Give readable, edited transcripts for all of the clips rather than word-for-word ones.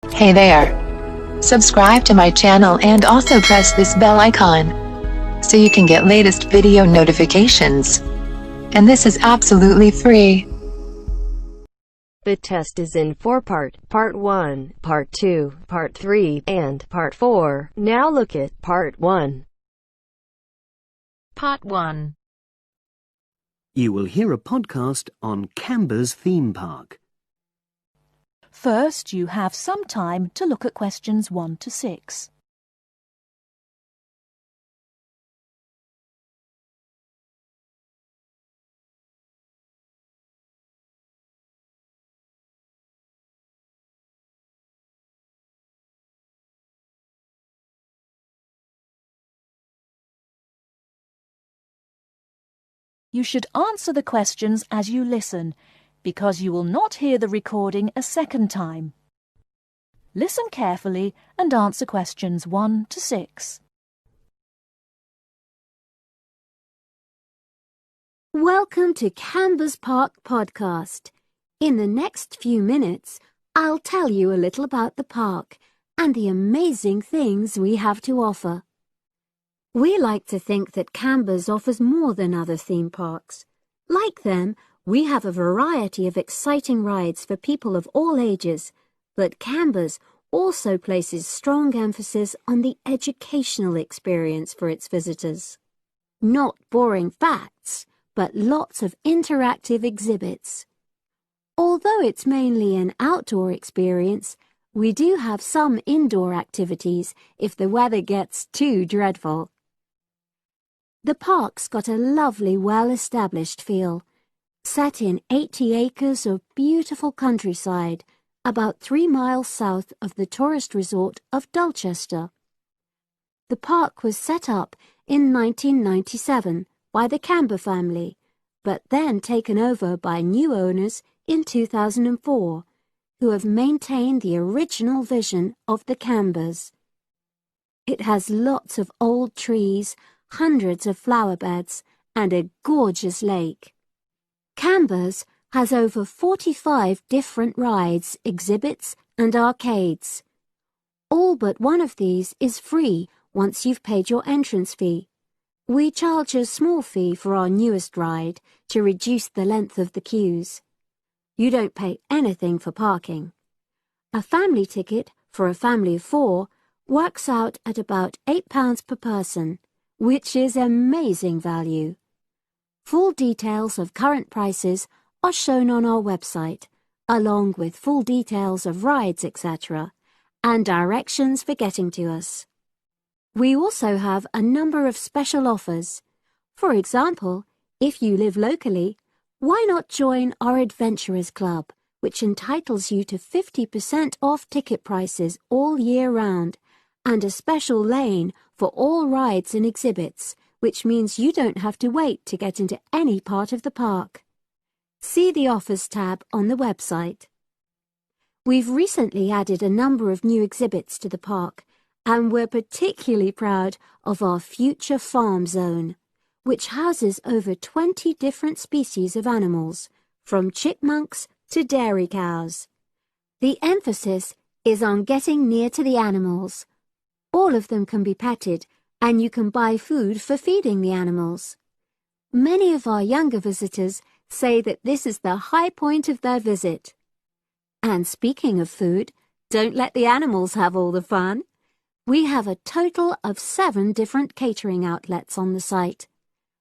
Hey there! Subscribe to my channel and also press this bell icon so you can get latest video notifications. And this is absolutely free. The test is in 4-part, Part 1, Part 2, Part 3, and Part 4. Now look at Part 1. Part 1. You will hear a podcast on Canberra's theme park. First, you have some time to look at questions 1 to 6. You should answer the questions as you listen, because you will not hear the recording a second time. Listen carefully and answer questions 1 to 6. Welcome to Canberra's Park podcast. In the next few minutes, I'll tell you a little about the park and the amazing things we have to offer. We like to think that Canberra's offers more than other theme parks. Like them, we have a variety of exciting rides for people of all ages, but Canberra's also places strong emphasis on the educational experience for its visitors. Not boring facts, but lots of interactive exhibits. Although it's mainly an outdoor experience, we do have some indoor activities if the weather gets too dreadful. The park's got a lovely, well-established feel, set in 80 acres of beautiful countryside, about 3 miles south of the tourist resort of Dulchester. The park was set up in 1997 by the Canberra family, but then taken over by new owners in 2004, who have maintained the original vision of the Canberras. It has lots of old trees, hundreds of flower beds, and a gorgeous lake. Canberra's has over 45 different rides, exhibits, and arcades. All but one of these is free once you've paid your entrance fee. We charge a small fee for our newest ride to reduce the length of the queues. You don't pay anything for parking. A family ticket for a family of 4 works out at about £8 per person, which is amazing value. Full details of current prices are shown on our website, along with full details of rides, etc., and directions for getting to us. We also have a number of special offers. For example, if you live locally, why not join our Adventurers Club, which entitles you to 50% off ticket prices all year round, and a special lane for all rides and exhibits, which means you don't have to wait to get into any part of the park. See the Offers tab on the website. We've recently added a number of new exhibits to the park, and we're particularly proud of our Future Farm Zone, which houses over 20 different species of animals, from chipmunks to dairy cows. The emphasis is on getting near to the animals. All of them can be petted, and you can buy food for feeding the animals. Many of our younger visitors say that this is the high point of their visit. And speaking of food, don't let the animals have all the fun. We have a total of 7 different catering outlets on the site.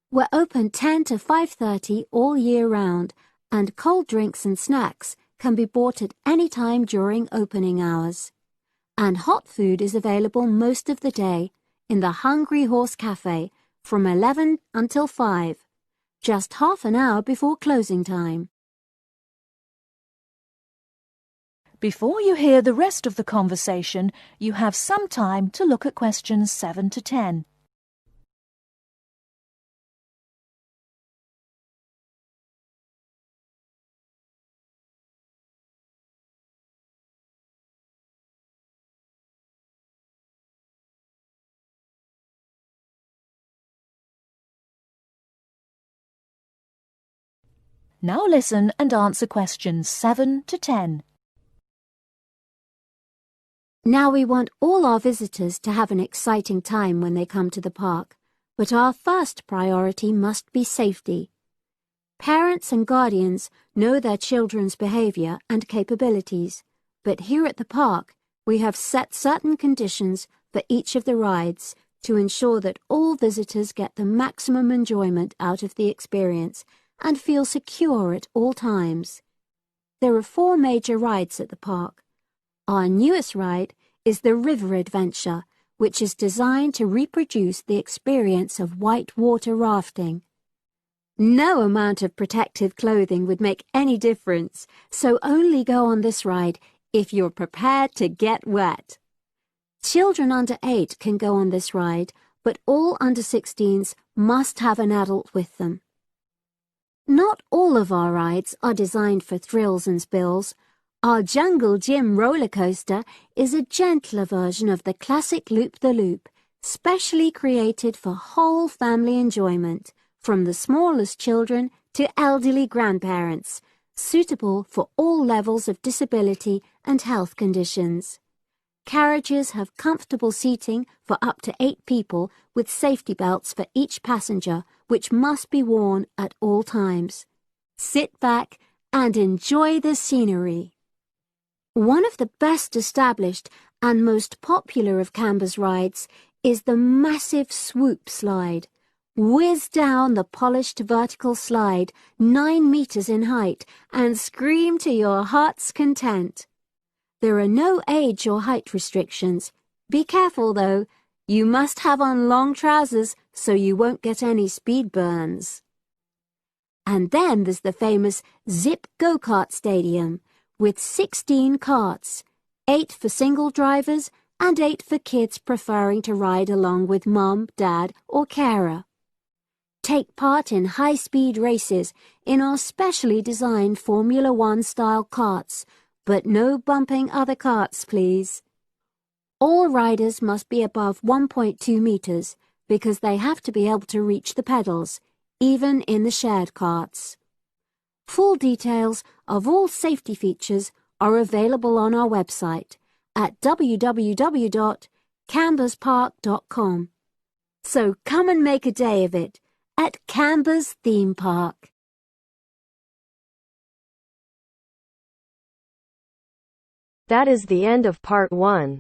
We're open 10 to 5:30 all year round, and cold drinks and snacks can be bought at any time during opening hours. And hot food is available most of the day in the Hungry Horse Cafe from 11 until 5, just half an hour before closing time. Before you hear the rest of the conversation, you have some time to look at questions 7 to 10. Now listen and answer questions 7 to 10. Now we want all our visitors to have an exciting time when they come to the park, but our first priority must be safety. Parents and guardians know their children's behavior and capabilities, but here at the park, we have set certain conditions for each of the rides to ensure that all visitors get the maximum enjoyment out of the experience and feel secure at all times. There are 4 major rides at the park. Our newest ride is the River Adventure, which is designed to reproduce the experience of whitewater rafting. No amount of protective clothing would make any difference, so only go on this ride if you're prepared to get wet. Children under 8 can go on this ride, but all under 16s must have an adult with them. Not all of our rides are designed for thrills and spills. Our Jungle Gym roller coaster is a gentler version of the classic Loop-the-Loop, specially created for whole family enjoyment, from the smallest children to elderly grandparents, suitable for all levels of disability and health conditions. Carriages have comfortable seating for up to 8 people with safety belts for each passenger, which must be worn at all times. Sit back and enjoy the scenery. One of the best established and most popular of Canberra's rides is the massive swoop slide. Whiz down the polished vertical slide 9 meters in height and scream to your heart's content. There are no age or height restrictions. Be careful though, you must have on long trousers so you won't get any speed burns. And then there's the famous Zip Go-Kart Stadium, with 16 karts, 8 for single drivers and 8 for kids preferring to ride along with mum, dad or carer. Take part in high-speed races in our specially designed Formula 1 style karts, but no bumping other karts, please. All riders must be above 1.2 meters because they have to be able to reach the pedals, even in the shared karts. Full details of all safety features are available on our website at www.camberspark.com. So come and make a day of it at Canberra's Theme Park. That is the end of part 1.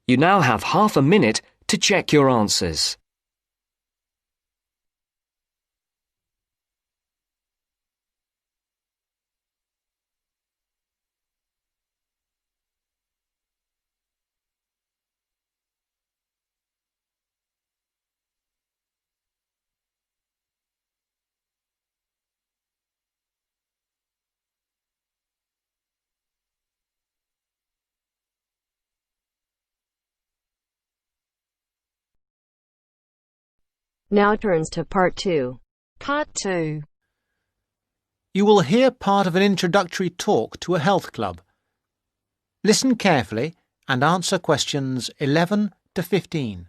You now have half a minute to check your answers. Now turns to part 2. Part 2. You will hear part of an introductory talk to a health club. Listen carefully and answer questions 11 to 15.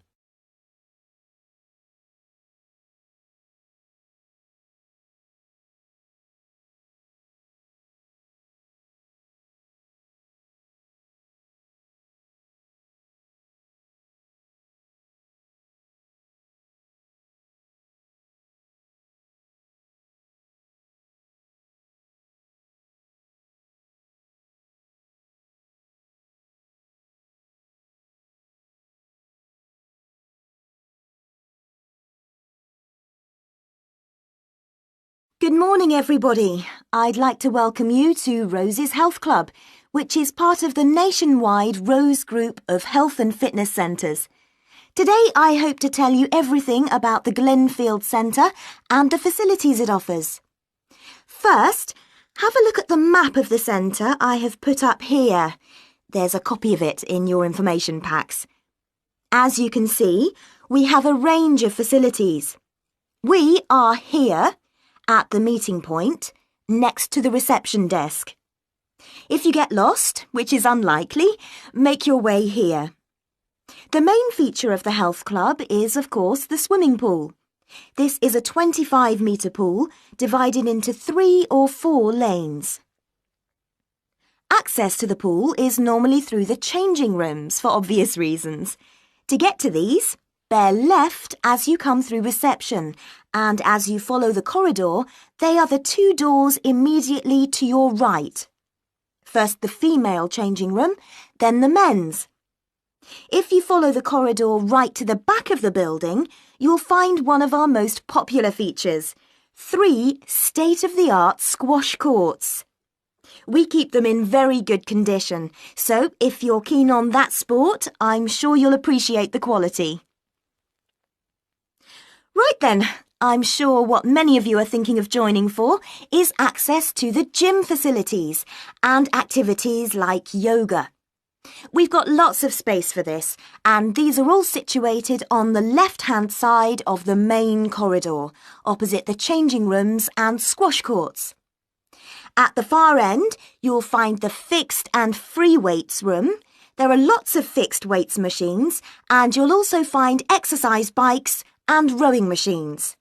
Good morning, everybody. I'd like to welcome you to Rose's Health Club, which is part of the nationwide Rose Group of health and fitness centres. Today, I hope to tell you everything about the Glenfield Centre and the facilities it offers. First, have a look at the map of the centre I have put up here. There's a copy of it in your information packs. As you can see, we have a range of facilities. We are here at the meeting point, next to the reception desk. If you get lost, which is unlikely, make your way here. The main feature of the health club is, of course, the swimming pool. This is a 25-metre pool divided into 3 or 4 lanes. Access to the pool is normally through the changing rooms for obvious reasons. To get to these, bear left as you come through reception, and as you follow the corridor, they are the 2 doors immediately to your right. First the female changing room, then the men's. If you follow the corridor right to the back of the building, you'll find one of our most popular features, 3 state-of-the-art squash courts. We keep them in very good condition, so if you're keen on that sport, I'm sure you'll appreciate the quality. Right then, I'm sure what many of you are thinking of joining for is access to the gym facilities and activities like yoga. We've got lots of space for this, and these are all situated on the left-hand side of the main corridor, opposite the changing rooms and squash courts. At the far end, you'll find the fixed and free weights room. There are lots of fixed weights machines, and you'll also find exercise bikes and rowing machines.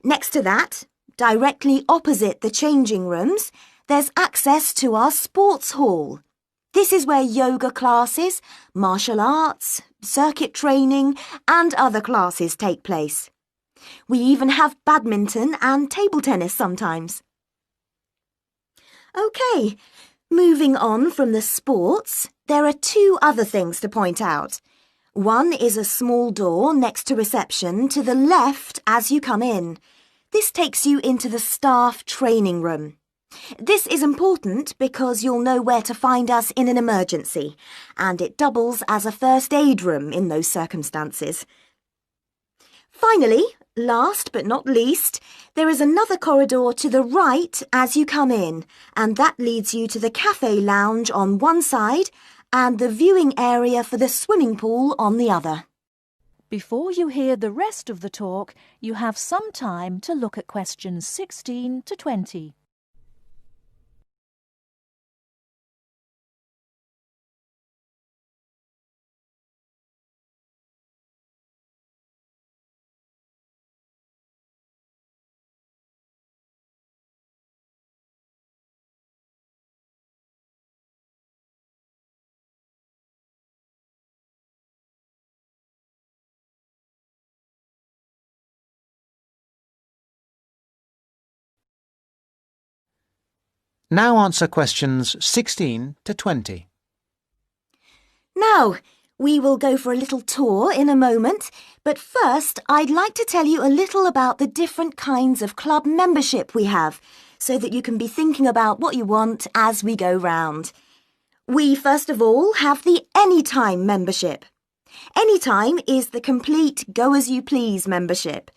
Next to that, directly opposite the changing rooms, there's access to our sports hall. This is where yoga classes, martial arts, circuit training, and other classes take place. We even have badminton and table tennis sometimes. OK, moving on from the sports, there are 2 other things to point out. One is a small door next to reception to the left as you come in. This takes you into the staff training room. This is important because you'll know where to find us in an emergency, and it doubles as a first aid room in those circumstances. Finally, last but not least, there is another corridor to the right as you come in, and that leads you to the cafe lounge on one side and the viewing area for the swimming pool on the other. Before you hear the rest of the talk, you have some time to look at questions 16 to 20. Now answer questions 16 to 20. Now, we will go for a little tour in a moment, but first I'd like to tell you a little about the different kinds of club membership we have, so that you can be thinking about what you want as we go round. We first of all have the Anytime membership. Anytime is the complete go-as-you-please membership.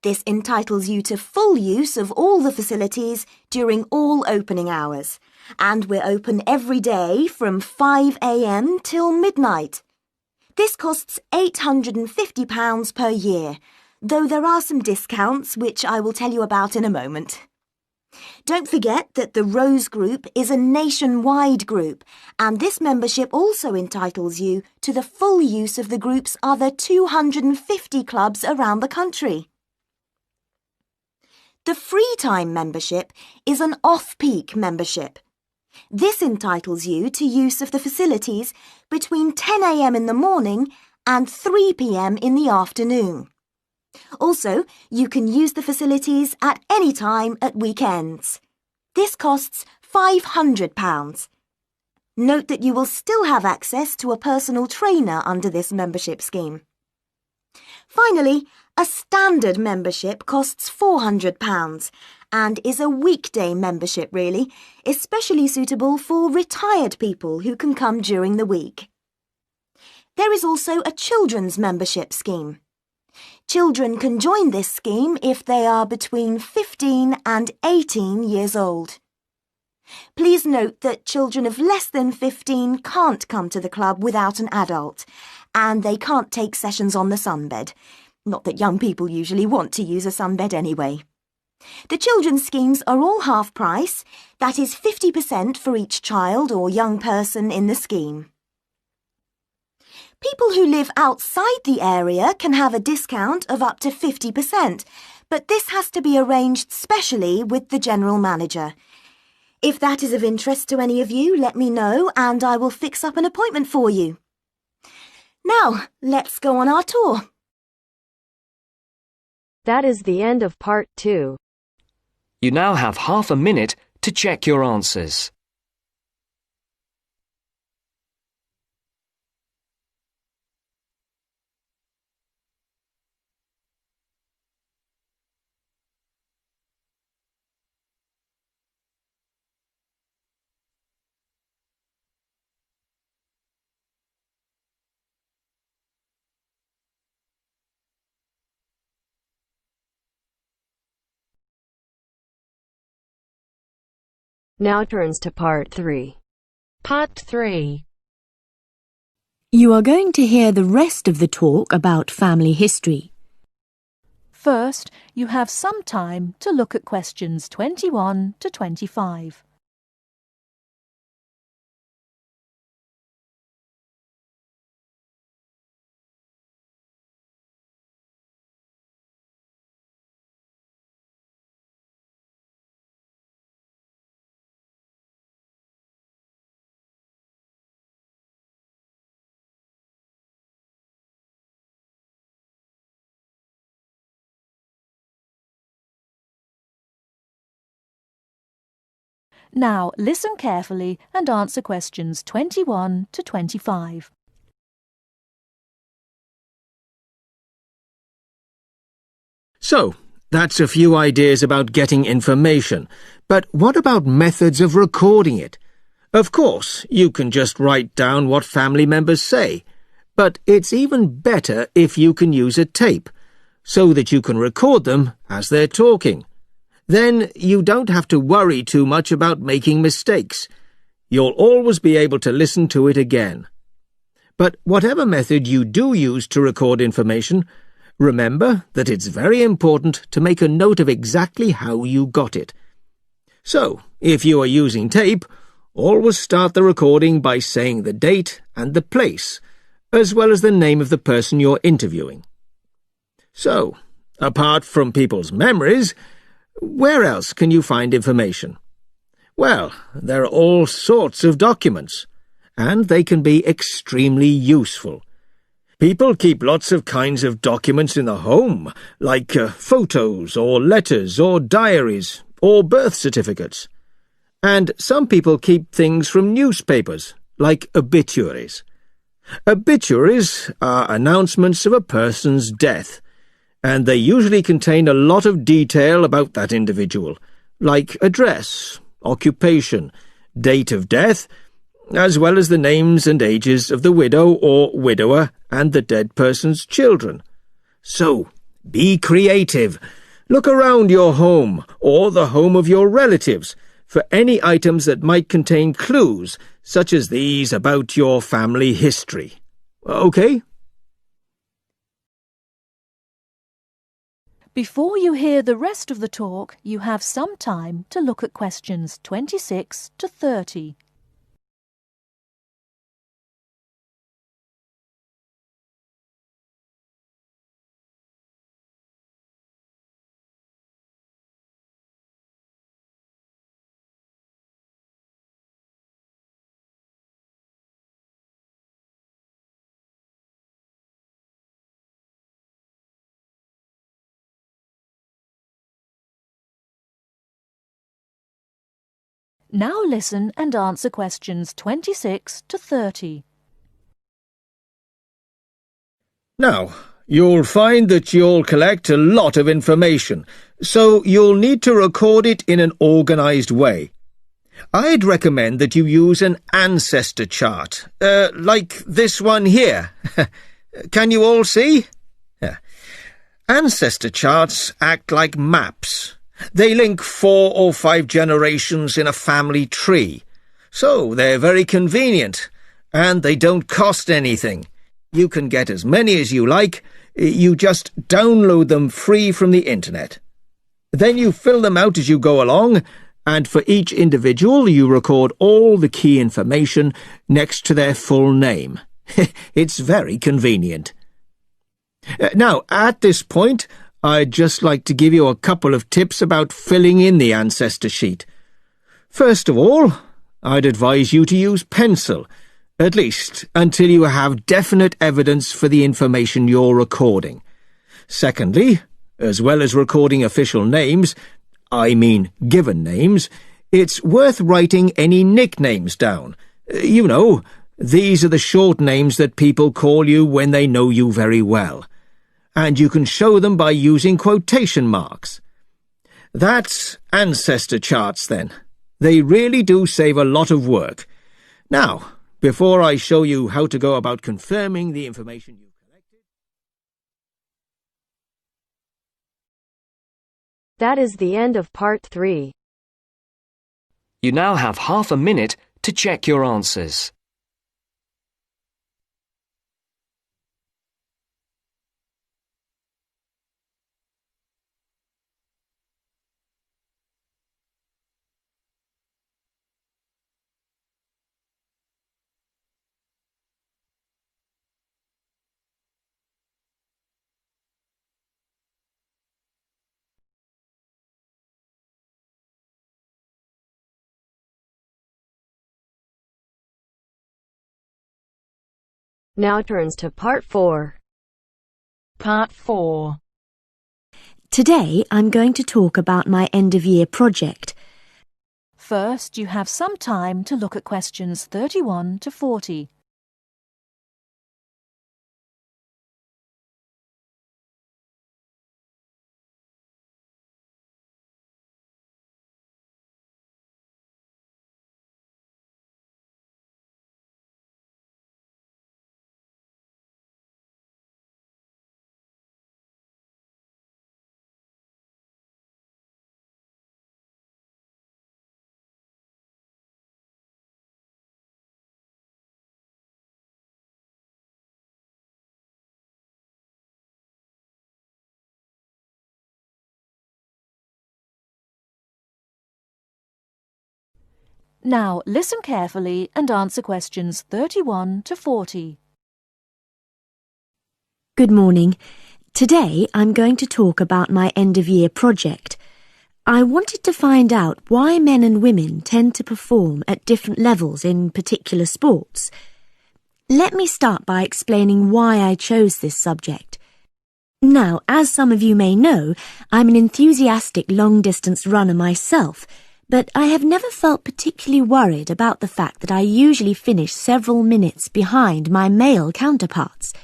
This entitles you to full use of all the facilities during all opening hours, and we're open every day from 5 a.m. till midnight. This costs £850 per year, though there are some discounts which I will tell you about in a moment. Don't forget that the Rose Group is a nationwide group, and this membership also entitles you to the full use of the group's other 250 clubs around the country. The Free Time membership is an off-peak membership. This entitles you to use of the facilities between 10 a.m. in the morning and 3 p.m. in the afternoon. Also, you can use the facilities at any time at weekends. This costs £500. Note that you will still have access to a personal trainer under this membership scheme. Finally, a standard membership costs £400 and is a weekday membership really, especially suitable for retired people who can come during the week. There is also a children's membership scheme. Children can join this scheme if they are between 15 and 18 years old. Please note that children of less than 15 can't come to the club without an adult, and they can't take sessions on the sunbed. Not that young people usually want to use a sunbed anyway. The children's schemes are all half price, that is 50% for each child or young person in the scheme. People who live outside the area can have a discount of up to 50%, but this has to be arranged specially with the general manager. If that is of interest to any of you, let me know and I will fix up an appointment for you. Now, let's go on our tour. That is the end of part 2. You now have half a minute to check your answers. Now turns to part 3. Part 3. You are going to hear the rest of the talk about family history. First, you have some time to look at questions 21 to 25. Now, listen carefully and answer questions 21 to 25. So, that's a few ideas about getting information. But what about methods of recording it? Of course, you can just write down what family members say. But it's even better if you can use a tape, so that you can record them as they're talking. Then you don't have to worry too much about making mistakes. You'll always be able to listen to it again. But whatever method you do use to record information, remember that it's very important to make a note of exactly how you got it. So, if you are using tape, always start the recording by saying the date and the place, as well as the name of the person you're interviewing. So, apart from people's memories, where else can you find information? Well, there are all sorts of documents, and they can be extremely useful. People keep lots of kinds of documents in the home, like photos or letters or diaries or birth certificates. And some people keep things from newspapers, like obituaries. Obituaries are announcements of a person's death, and they usually contain a lot of detail about that individual, like address, occupation, date of death, as well as the names and ages of the widow or widower and the dead person's children. So, be creative. Look around your home or the home of your relatives for any items that might contain clues, such as these about your family history. Okay? Before you hear the rest of the talk, you have some time to look at questions 26 to 30. Now listen and answer questions 26 to 30. Now, you'll find that you'll collect a lot of information, so you'll need to record it in an organised way. I'd recommend that you use an Ancestor Chart, like this one here. Can you all see? Ancestor Charts act like maps. They link 4 or 5 generations in a family tree, so they're very convenient, and they don't cost anything. You can get as many as you like. You just download them free from the internet. Then you fill them out as you go along, and for each individual you record all the key information next to their full name. It's very convenient. Now, at this point, I'd just like to give you a couple of tips about filling in the ancestor sheet. First of all, I'd advise you to use pencil, at least until you have definite evidence for the information you're recording. Secondly, as well as recording official names, I mean given names, it's worth writing any nicknames down. You know, these are the short names that people call you when they know you very well. And you can show them by using quotation marks. That's Ancestor Charts, then. They really do save a lot of work. Now, before I show you how to go about confirming the information you've collected... That is the end of part 3. You now have half a minute to check your answers. Now turns to part 4. Part 4. Today I'm going to talk about my end-of-year project. First, you have some time to look at questions 31 to 40. Now listen carefully and answer questions 31 to 40. Good morning. Today I'm going to talk about my end-of-year project. I wanted to find out why men and women tend to perform at different levels in particular sports. Let me start by explaining why I chose this subject. Now, as some of you may know, I'm an enthusiastic long-distance runner myself, but I have never felt particularly worried about the fact that I usually finish several minutes behind my male counterparts.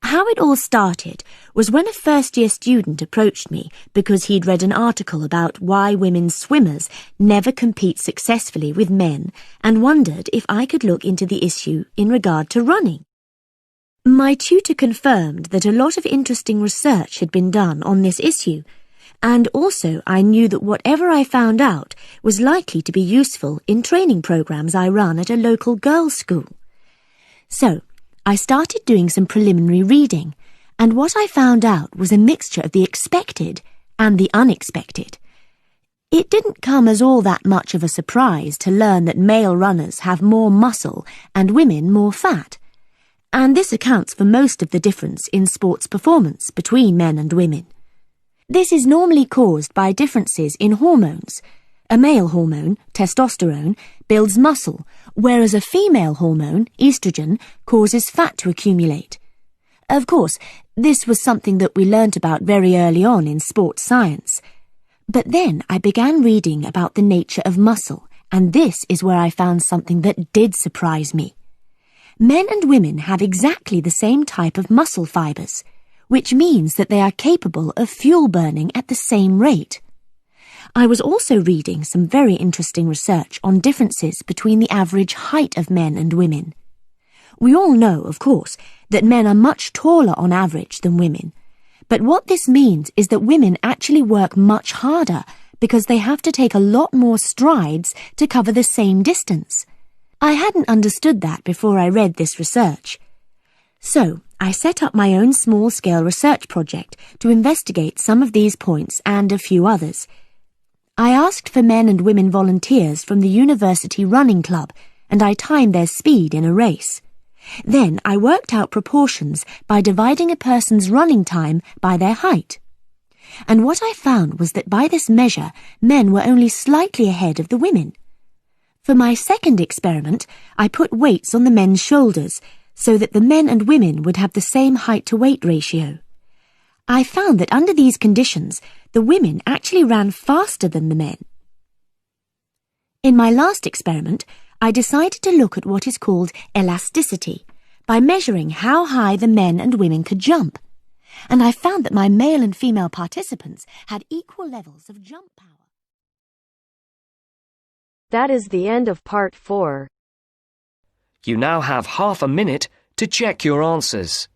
How it all started was when a first-year student approached me because he'd read an article about why women swimmers never compete successfully with men and wondered if I could look into the issue in regard to running. My tutor confirmed that a lot of interesting research had been done on this issue, and also I knew that whatever I found out was likely to be useful in training programs I run at a local girls' school. So, I started doing some preliminary reading, and what I found out was a mixture of the expected and the unexpected. It didn't come as all that much of a surprise to learn that male runners have more muscle and women more fat, and this accounts for most of the difference in sports performance between men and women. This is normally caused by differences in hormones. A male hormone, testosterone, builds muscle, whereas a female hormone, estrogen, causes fat to accumulate. Of course, this was something that we learnt about very early on in sports science. But then I began reading about the nature of muscle, and this is where I found something that did surprise me. Men and women have exactly the same type of muscle fibers, which means that they are capable of fuel burning at the same rate. I was also reading some very interesting research on differences between the average height of men and women. We all know, of course, that men are much taller on average than women, but what this means is that women actually work much harder because they have to take a lot more strides to cover the same distance. I hadn't understood that before I read this research. So, I set up my own small-scale research project to investigate some of these points and a few others. I asked for men and women volunteers from the university running club, and I timed their speed in a race. Then I worked out proportions by dividing a person's running time by their height. And what I found was that by this measure, men were only slightly ahead of the women, For my second experiment, I put weights on the men's shoulders so that the men and women would have the same height-to-weight ratio. I found that under these conditions, the women actually ran faster than the men. In my last experiment, I decided to look at what is called elasticity by measuring how high the men and women could jump. And I found that my male and female participants had equal levels of jump power. That is the end of part 4. You now have half a minute to check your answers.